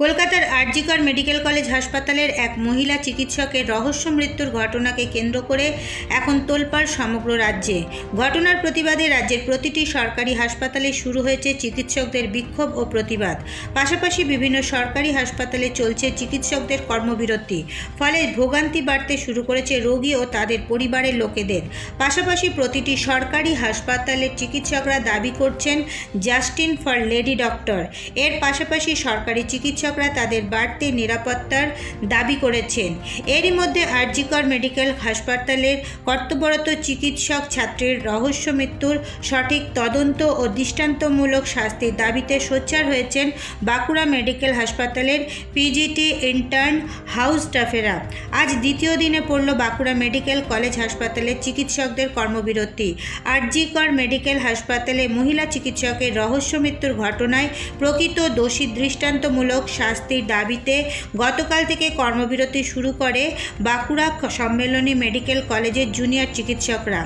কলকাতার RG Kar medical college হাসপাতালের এক মহিলা চিকিৎসকের রহস্য মৃত্যুর ঘটনাকে কেন্দ্র করে এখন তোলপাড় সমগ্র রাজ্যে। ঘটনার প্রতিবাদে রাজ্যের প্রতিটি সরকারি হাসপাতালে শুরু হয়েছে চিকিৎসকদের বিক্ষোভ ও প্রতিবাদ। পাশাপাশি বিভিন্ন সরকারি হাসপাতালে চলছে চিকিৎসকদের কর্মবিরতি। ফলে ভোগান্তি বাড়তে শুরু করেছে রোগী ও তাদের পরিবারের লোকেদের। পাশাপাশি প্রতিটি সরকারি হাসপাতালের চিকিৎসকরা দাবি করছেন জাস্টিস ফর লেডি ডক্টর। এর পাশাপাশি সরকারি চিকিৎসকরা তাদের বাড়তি নিরাপত্তার দাবি করেছেন। এরই মধ্যে আরজিকর মেডিকেল হাসপাতালের কর্তব্যরত চিকিৎসক ছাত্রীর রহস্য মৃত্যুর সঠিক তদন্ত ও দৃষ্টান্তমূলক শাস্তির দাবিতে সোচ্চার হয়েছেন বাঁকুড়া মেডিকেল হাসপাতালের পিজিটি ইন্টার্ন হাউস স্টাফেরা। আজ দ্বিতীয় দিনে পড়ল বাঁকুড়া মেডিকেল কলেজ হাসপাতালের চিকিৎসকদের কর্মবিরতি। আরজিকর মেডিকেল হাসপাতালে মহিলা চিকিৎসকের রহস্য মৃত্যুর ঘটনায় প্রকৃত দোষী দৃষ্টান্তমূলক শাস্তির দাবিতে গতকাল থেকে কর্মবিরতি শুরু করে বাঁকুড়া সম্মেলনী মেডিকেল কলেজের জুনিয়র চিকিৎসকরা।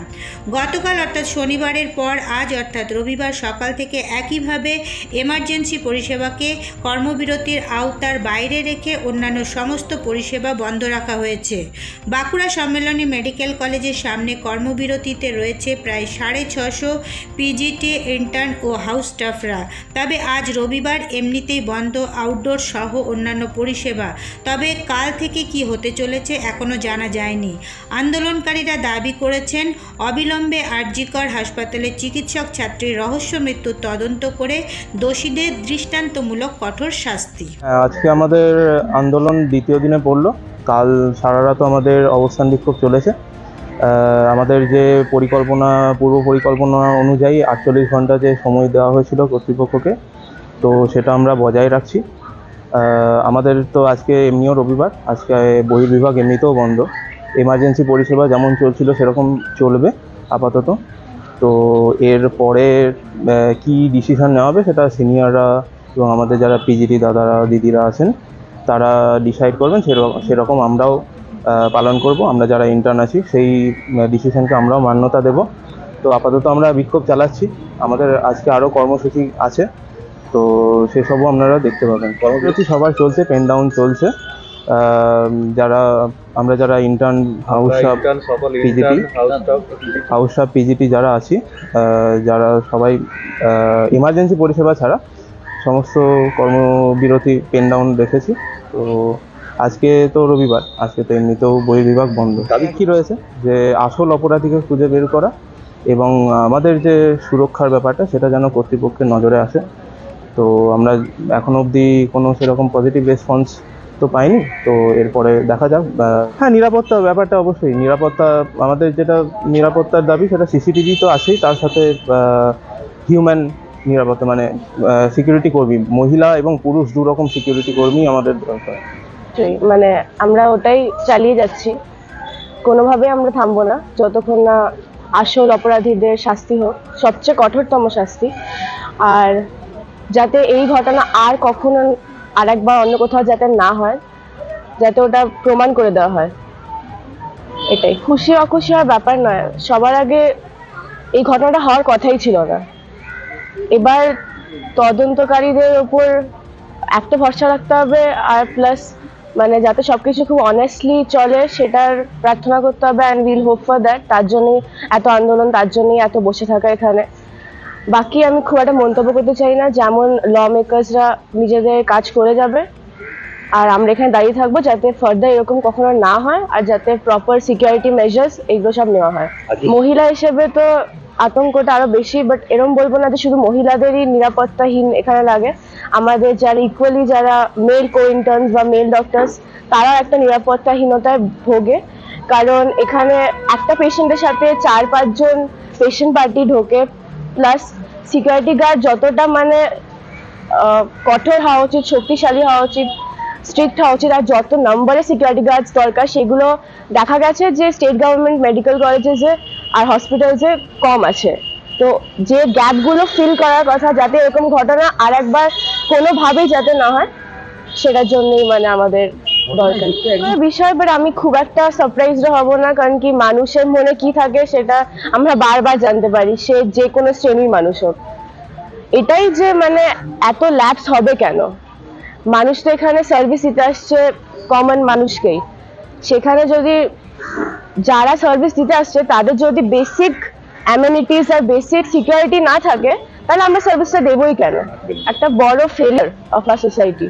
গতকাল অর্থাৎ শনিবারের পর আজ অর্থাৎ রবিবার সকাল থেকে একইভাবে এমার্জেন্সি পরিষেবাকে কর্মবিরতির আওতার বাইরে রেখে অন্যান্য সমস্ত পরিষেবা বন্ধ রাখা হয়েছে। বাঁকুড়া সম্মেলনী মেডিকেল কলেজের সামনে কর্মবিরতিতে রয়েছে প্রায় 650 পিজিটি ইন্টার্ন ও হাউস স্টাফরা। তবে আজ রবিবার এমনিতেই বন্ধ আউটডোর সহ অন্যান্য পরিষেবা। তবে কাল থেকে কি হতে চলেছে এখনও জানা যায়নি। আন্দোলনকারীরা দাবি করেছেন অবিলম্বে আরজিকর হাসপাতালের চিকিৎসক ছাত্রীর রহস্য মৃত্যুর তদন্ত করে দোষীদের দৃষ্টান্তমূলক কঠোর শাস্তি। আজকে আমাদের আন্দোলন দ্বিতীয় দিনে পড়লো। কাল সারা রাত আমাদের অবস্থান বিক্ষোভ চলেছে। আমাদের যে পূর্ব পরিকল্পনা অনুযায়ী 48 ঘন্টা যে সময় দেওয়া হয়েছিল কর্তৃপক্ষকে, তো সেটা আমরা বজায় রাখছি। আমাদের তো আজকে এমনিও রবিবার, আজকে বহির্বিভাগ এমনিতেও বন্ধ। এমার্জেন্সি পরিষেবা যেমন চলছিল সেরকম চলবে আপাতত। তো এর পরে কি ডিসিশন নেওয়া হবে সেটা সিনিয়ররা এবং আমাদের যারা পিজিটি দাদারা দিদিরা আছেন তারা ডিসাইড করবেন। সেরকম আমরাও পালন করব। আমরা যারা ইন্টার্ন আছি সেই ডিসিশনকে আমরাও মান্যতা দেব। তো আপাতত আমরা বিক্ষোভ চালাচ্ছি। আমাদের আজকে আরও কর্মসূচি আছে, তো সেসবও আপনারা দেখতে পাবেন। কর্মসূচি সবার চলছে, পেন ডাউন চলছে। যারা ইন্টার্ন হাউস স্টাফ পিজিটি যারা আছি, যারা সবাই ইমার্জেন্সি পরিষেবা ছাড়া সমস্ত কর্মবিরতি পেন ডাউন রেখেছি। তো আজকে তো রবিবার, আজকে তো এমনিতেও বহির্বিভাগ বন্ধ। দাবি কী রয়েছে যে আসল অপরাধীকে খুঁজে বের করা এবং আমাদের যে সুরক্ষার ব্যাপারটা সেটা যেন কর্তৃপক্ষের নজরে আসে। তো আমরা এখনো অবধি কোনো সেরকম পজিটিভ রেসপন্স তো পাইনি। তো এরপরে দেখা যাক। হ্যাঁ, নিরাপত্তা ব্যাপারটা অবশ্যই নিরাপত্তা, আমাদের যেটা নিরাপত্তার দাবি সেটা সিসিটিভি তো আছেই, তার সাথে হিউম্যান নিরাপত্তা মানে সিকিউরিটি কর্মী, মহিলা এবং পুরুষ দুরকম সিকিউরিটি কর্মী আমাদের দরকার। মানে আমরা ওটাই চালিয়ে যাচ্ছি, কোনোভাবে আমরা থামবো না যতক্ষণ না আসল অপরাধীদের শাস্তি হোক, সবচেয়ে কঠোরতম শাস্তি। আর যাতে এই ঘটনা আর কখনো আরেকবার অন্য কোথাও যাতে না হয়, যাতে ওটা প্রমাণ করে দেওয়া হয়। এটাই খুশি অখুশি হওয়ার ব্যাপার নয়, সবার আগে এই ঘটনাটা হওয়ার কথাই ছিল না। এবার তদন্তকারীদের ওপর একটা ভরসা রাখতে হবে, আর প্লাস মানে যাতে সবকিছু খুব অনেস্টলি চলে সেটার প্রার্থনা করতে হবে। And will hope for that. তার জন্যই এত আন্দোলন, তার জন্যই এত বসে থাকা এখানে। বাকি আমি খুব একটা মন্তব্য করতে চাই না। যেমন ল মেকার্সরা নিজেদের কাজ করে যাবে, আর আমরা এখানে দাঁড়িয়ে থাকবো যাতে ফার্দার এরকম কখনো না হয়, আর যাতে প্রপার সিকিউরিটি মেজার্স এগুলো সব নেওয়া হয়। মহিলা হিসেবে তো আতঙ্কটা আরো বেশি, বাট এরকম বলবো না যে শুধু মহিলাদেরই নিরাপত্তাহীন এখানে লাগে। আমাদের যারা ইকুয়ালি যারা মেল কো ইন্টার্নস বা মেল ডক্টরস, তারাও একটা নিরাপত্তাহীনতায় ভোগে। কারণ এখানে একটা পেশেন্টের সাথে 4-5 জন পেশেন্ট পার্টি ঢোকে, প্লাস সিকিউরিটি গার্ড যতটা মানে কঠোর হওয়া উচিত, শক্তিশালী হওয়া উচিত, স্ট্রিক্ট হওয়া উচিত, আর যত নম্বরে সিকিউরিটি গার্ডস দরকার সেগুলো দেখা গেছে যে স্টেট গভর্নমেন্ট মেডিকেল কলেজেসে আর হসপিটালসে কম আছে। তো যে গ্যাপগুলো ফিল করার কথা যাতে এরকম ঘটনা আর একবার কোনোভাবেই যাতে না হয়, সেটার জন্যই মানে আমাদের দরকার বিষয়। বাট আমি খুব একটা সারপ্রাইজড হব না, কারণ কি মানুষের মনে কি থাকে সেটা আমরা বারবার জানতে পারি, সে যে কোনো শ্রেণীর মানুষ হোক। এটাই যে মানে এত ল্যাপস হবে কেন, মানুষ তো এখানে সার্ভিস দিতে আসছে কমন মানুষকেই, সেখানে যদি যারা সার্ভিস দিতে আসছে তাদের যদি বেসিক অ্যামেনিটিস আর বেসিক সিকিউরিটি না থাকে, তাহলে আমরা সার্ভিসটা দেবোই কেন? একটা বড় ফেলিয়ার অফ আর সোসাইটি।